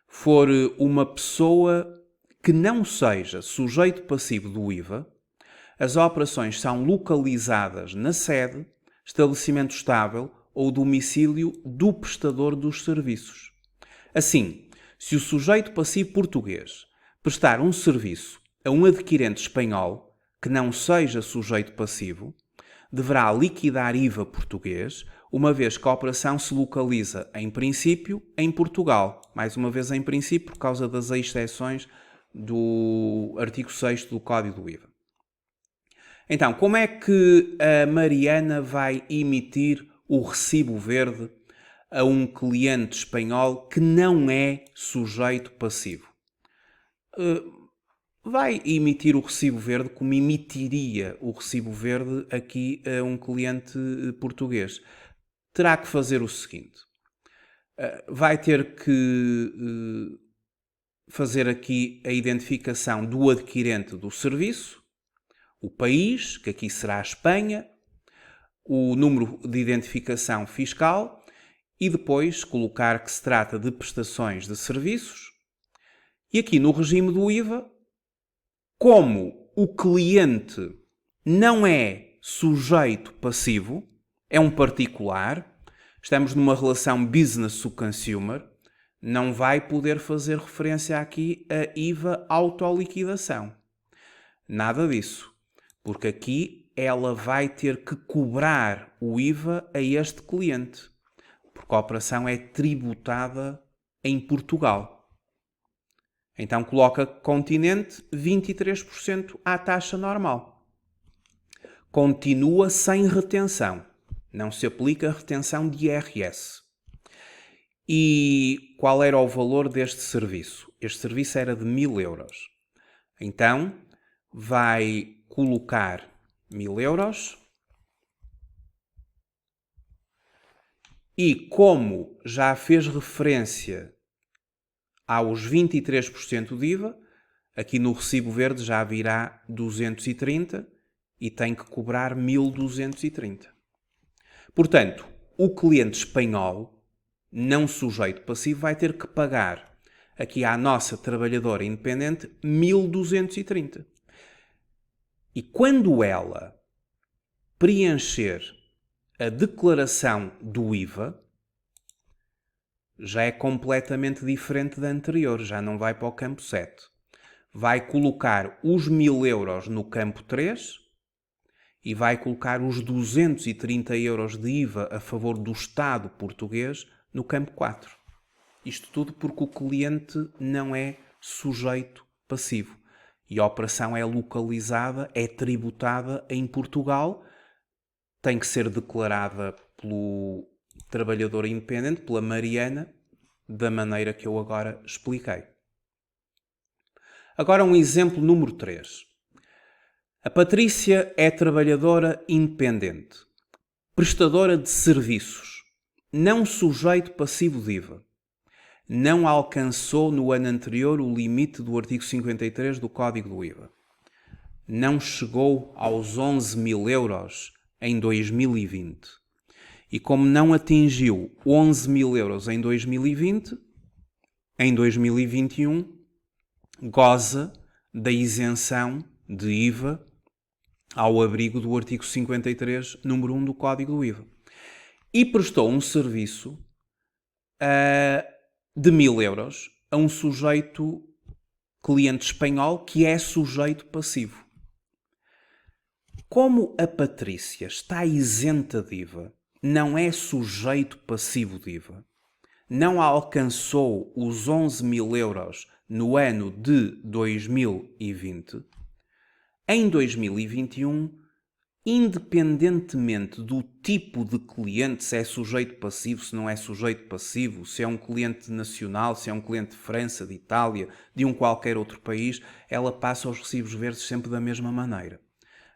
for uma pessoa que não seja sujeito passivo do IVA, as operações são localizadas na sede, estabelecimento estável ou domicílio do prestador dos serviços. Assim, se o sujeito passivo português prestar um serviço a um adquirente espanhol que não seja sujeito passivo, deverá liquidar IVA português, uma vez que a operação se localiza, em princípio, em Portugal. Mais uma vez, em princípio, por causa das exceções do artigo 6º do Código do IVA. Então, como é que a Mariana vai emitir o recibo verde a um cliente espanhol que não é sujeito passivo? Vai emitir o recibo verde como emitiria o recibo verde aqui a um cliente português. Terá que fazer o seguinte. Vai ter que fazer aqui a identificação do adquirente do serviço, o país, que aqui será a Espanha, o número de identificação fiscal e depois colocar que se trata de prestações de serviços. E aqui no regime do IVA, como o cliente não é sujeito passivo, é um particular, estamos numa relação business to consumer, não vai poder fazer referência aqui a IVA autoliquidação. Nada disso, porque aqui ela vai ter que cobrar o IVA a este cliente, porque a operação é tributada em Portugal. Então coloca continente 23% à taxa normal. Continua sem retenção. Não se aplica retenção de IRS. E qual era o valor deste serviço? Este serviço era de 1.000 euros. Então vai colocar 1.000 euros. E como já fez referência aos 23% de IVA, aqui no recibo verde já virá 230 e tem que cobrar 1.230. Portanto, o cliente espanhol, não sujeito passivo, vai ter que pagar aqui à nossa trabalhadora independente 1.230. E quando ela preencher a declaração do IVA, já é completamente diferente da anterior, já não vai para o campo 7. Vai colocar os 1.000 euros no campo 3 e vai colocar os 230 euros de IVA a favor do Estado português no campo 4. Isto tudo porque o cliente não é sujeito passivo. E a operação é localizada, é tributada em Portugal, tem que ser declarada pelo trabalhador independente, pela Mariana, da maneira que eu agora expliquei. Agora um exemplo número 3. A Patrícia é trabalhadora independente, prestadora de serviços, não sujeito passivo de IVA. Não alcançou no ano anterior o limite do artigo 53 do Código do IVA. Não chegou aos 11.000 euros em 2020. E como não atingiu 11.000 euros em 2020, em 2021 goza da isenção de IVA ao abrigo do artigo 53, número 1 do Código do IVA. E prestou um serviço de 1.000 euros a um sujeito cliente espanhol que é sujeito passivo. Como a Patrícia está isenta de IVA, não é sujeito passivo de IVA, não alcançou os 11.000 euros no ano de 2020, em 2021, independentemente do tipo de cliente, se é sujeito passivo, se não é sujeito passivo, se é um cliente nacional, se é um cliente de França, de Itália, de um qualquer outro país, ela passa os recibos verdes sempre da mesma maneira.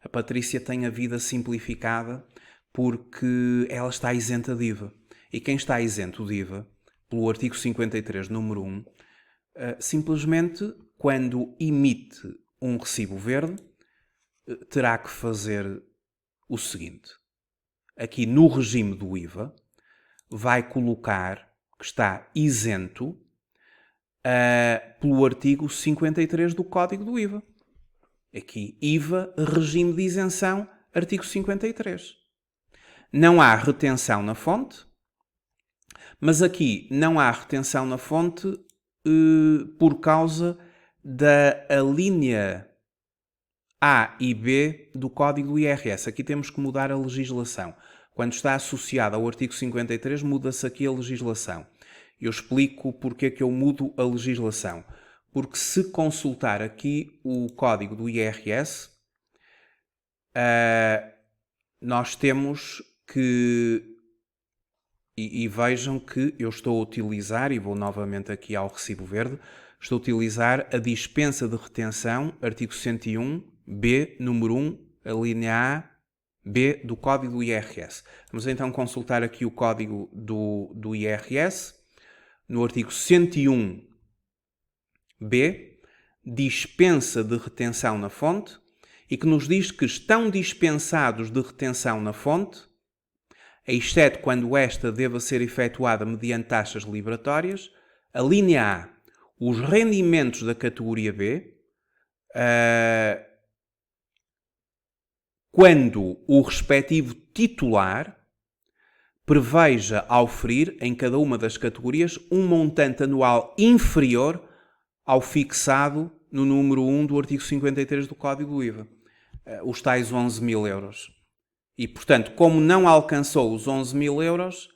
A Patrícia tem a vida simplificada porque ela está isenta de IVA. E quem está isento de IVA, pelo artigo 53, número 1, simplesmente, quando emite um recibo verde, terá que fazer o seguinte. Aqui no regime do IVA, vai colocar que está isento pelo artigo 53 do Código do IVA. Aqui, IVA, regime de isenção, artigo 53. Não há retenção na fonte, mas aqui não há retenção na fonte por causa da alínea A e B do Código do IRS. Aqui temos que mudar a legislação. Quando está associado ao artigo 53, muda-se aqui a legislação. Eu explico porque é que eu mudo a legislação. Porque se consultar aqui o Código do IRS, nós temos que... E vejam que eu estou a utilizar, e vou novamente aqui ao recibo verde, estou a utilizar a dispensa de retenção, artigo 101, B, número 1, a linha A, B, do Código do IRS. Vamos então consultar aqui o Código do IRS. No artigo 101, B, dispensa de retenção na fonte, e que nos diz que estão dispensados de retenção na fonte, exceto quando esta deva ser efetuada mediante taxas liberatórias. A linha A, os rendimentos da categoria B, quando o respectivo titular preveja auferir em cada uma das categorias um montante anual inferior ao fixado no número 1 do artigo 53 do Código do IVA, os tais 11.000 euros. E, portanto, como não alcançou os 11.000 euros,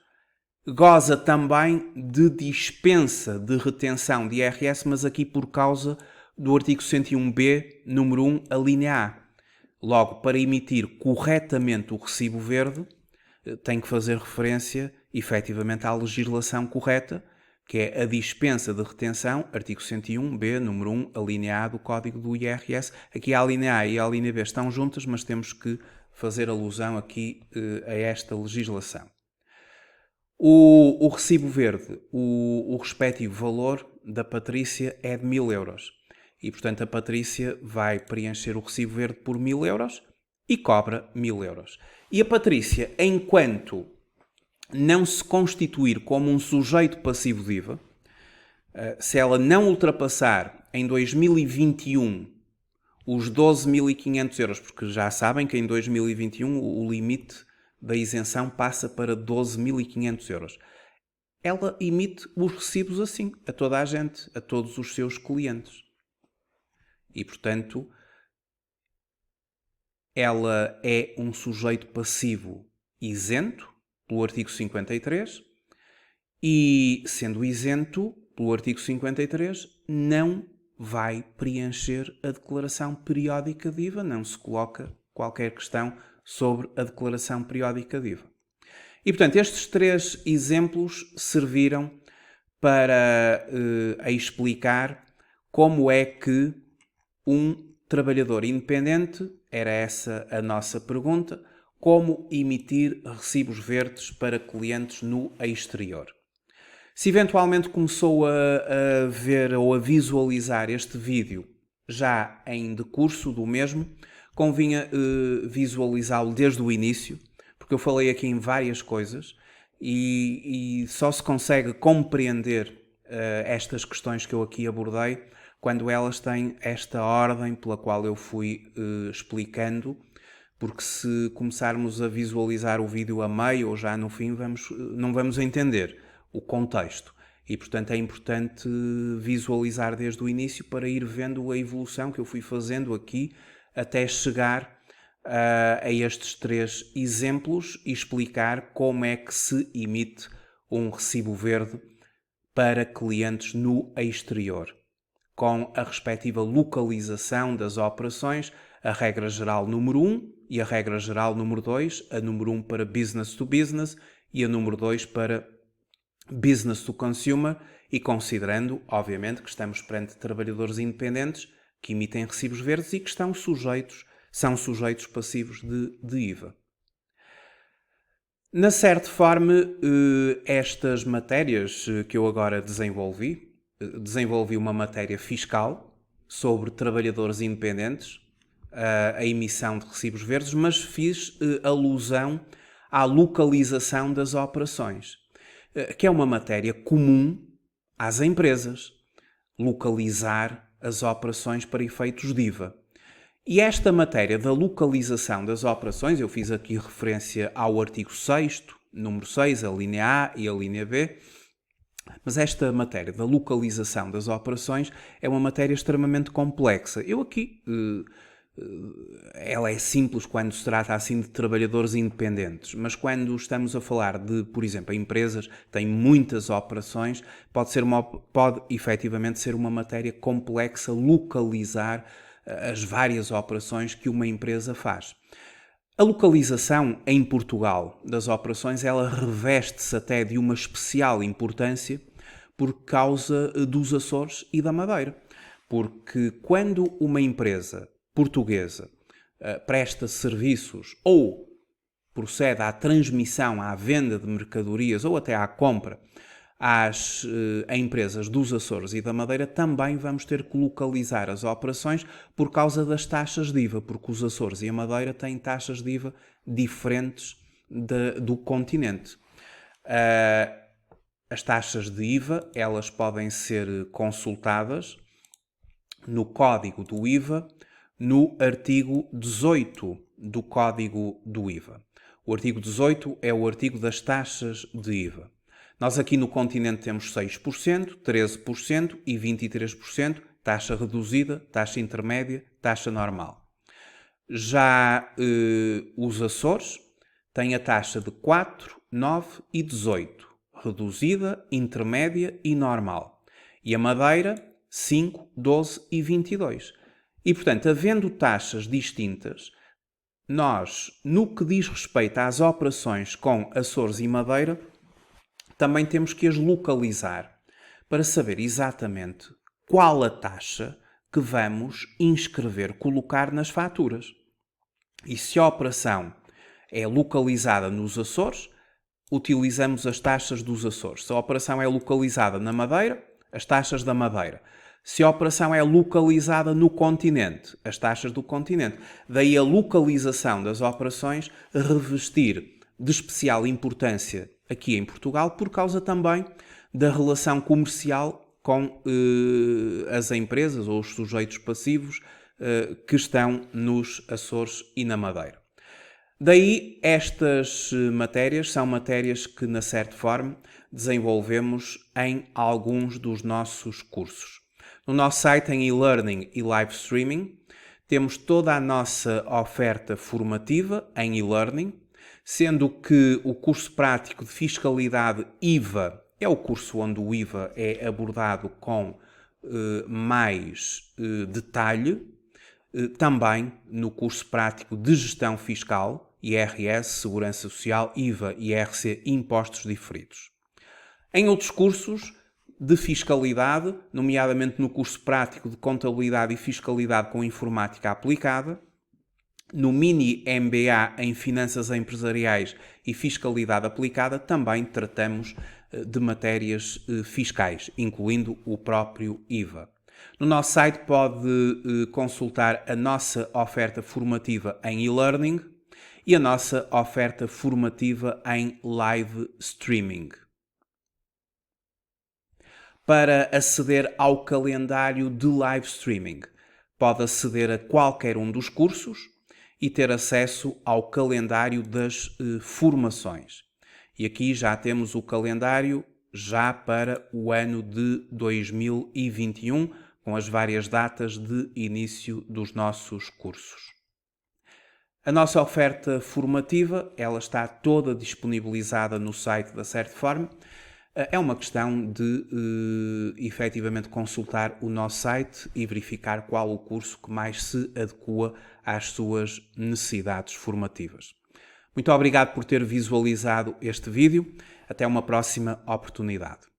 goza também de dispensa de retenção de IRS, mas aqui por causa do artigo 101b, número 1, a linha A. Logo, para emitir corretamente o recibo verde, tem que fazer referência, efetivamente, à legislação correta, que é a dispensa de retenção, artigo 101b, número 1, a linha A do Código do IRS. Aqui a linha A e a linha B estão juntas, mas temos que fazer alusão aqui a esta legislação. O recibo verde, o respectivo valor da Patrícia é de 1.000 euros. E, portanto, a Patrícia vai preencher o recibo verde por 1.000 euros e cobra 1.000 euros. E a Patrícia, enquanto não se constituir como um sujeito passivo de IVA, se ela não ultrapassar em 2021 os 12.500 euros, porque já sabem que em 2021 o limite da isenção passa para 12.500 euros. Ela emite os recibos assim, a toda a gente, a todos os seus clientes. E, portanto, ela é um sujeito passivo isento pelo artigo 53 e, sendo isento pelo artigo 53, não vai preencher a declaração periódica de IVA, não se coloca qualquer questão sobre a declaração periódica de IVA. E, portanto, estes 3 exemplos serviram para explicar como é que um trabalhador independente, era essa a nossa pergunta, como emitir recibos verdes para clientes no exterior. Se eventualmente começou a ver ou a visualizar este vídeo já em decurso do mesmo, convinha visualizá-lo desde o início, porque eu falei aqui em várias coisas e só se consegue compreender estas questões que eu aqui abordei quando elas têm esta ordem pela qual eu fui explicando, porque se começarmos a visualizar o vídeo a meio ou já no fim, não vamos entender o contexto. E, portanto, é importante visualizar desde o início para ir vendo a evolução que eu fui fazendo aqui até chegar a estes 3 exemplos e explicar como é que se emite um recibo verde para clientes no exterior, com a respectiva localização das operações, a regra geral número 1 e a regra geral número 2, a número 1 para business to business e a número 2 para business to consumer, e considerando, obviamente, que estamos perante trabalhadores independentes que emitem recibos verdes e que são sujeitos passivos de IVA. Na Certform, estas matérias que eu agora desenvolvi uma matéria fiscal sobre trabalhadores independentes, a emissão de recibos verdes, mas fiz alusão à localização das operações, que é uma matéria comum às empresas, localizar as operações para efeitos de IVA. E esta matéria da localização das operações, eu fiz aqui referência ao artigo 6º, número 6, a linha A e a linha B, mas esta matéria da localização das operações é uma matéria extremamente complexa. Eu aqui, ela é simples quando se trata assim de trabalhadores independentes, mas quando estamos a falar de, por exemplo, empresas que têm muitas operações, pode efetivamente ser uma matéria complexa localizar as várias operações que uma empresa faz. A localização em Portugal das operações, ela reveste-se até de uma especial importância por causa dos Açores e da Madeira. Porque quando uma empresa portuguesa presta serviços ou procede à transmissão, à venda de mercadorias ou até à compra às empresas dos Açores e da Madeira, também vamos ter que localizar as operações por causa das taxas de IVA, porque os Açores e a Madeira têm taxas de IVA diferentes do continente. As taxas de IVA, elas podem ser consultadas no Código do IVA, no artigo 18 do Código do IVA. O artigo 18 é o artigo das taxas de IVA. Nós aqui no continente temos 6%, 13% e 23%, taxa reduzida, taxa intermédia, taxa normal. Já os Açores têm a taxa de 4, 9 e 18, reduzida, intermédia e normal. E a Madeira, 5, 12 e 22. E, portanto, havendo taxas distintas, nós, no que diz respeito às operações com Açores e Madeira, também temos que as localizar para saber exatamente qual a taxa que vamos inscrever, colocar nas faturas. E se a operação é localizada nos Açores, utilizamos as taxas dos Açores. Se a operação é localizada na Madeira, as taxas da Madeira. Se a operação é localizada no continente, as taxas do continente, daí a localização das operações revestir de especial importância aqui em Portugal, por causa também da relação comercial com as empresas ou os sujeitos passivos que estão nos Açores e na Madeira. Daí, estas matérias são matérias que, na Certform, desenvolvemos em alguns dos nossos cursos. No nosso site, em e-learning e live streaming, temos toda a nossa oferta formativa em e-learning, sendo que o curso prático de fiscalidade IVA é o curso onde o IVA é abordado com mais detalhe. Também no curso prático de gestão fiscal, IRS, Segurança Social, IVA, IRC, Impostos Diferidos. Em outros cursos de fiscalidade, nomeadamente no curso prático de Contabilidade e Fiscalidade com Informática Aplicada, no mini MBA em Finanças Empresariais e Fiscalidade Aplicada, também tratamos de matérias fiscais, incluindo o próprio IVA. No nosso site pode consultar a nossa oferta formativa em e-learning e a nossa oferta formativa em live streaming. Para aceder ao calendário de live streaming, pode aceder a qualquer um dos cursos e ter acesso ao calendário das formações. E aqui já temos o calendário já para o ano de 2021, com as várias datas de início dos nossos cursos. A nossa oferta formativa, ela está toda disponibilizada no site da Certform. É uma questão de efetivamente consultar o nosso site e verificar qual o curso que mais se adequa às suas necessidades formativas. Muito obrigado por ter visualizado este vídeo. Até uma próxima oportunidade.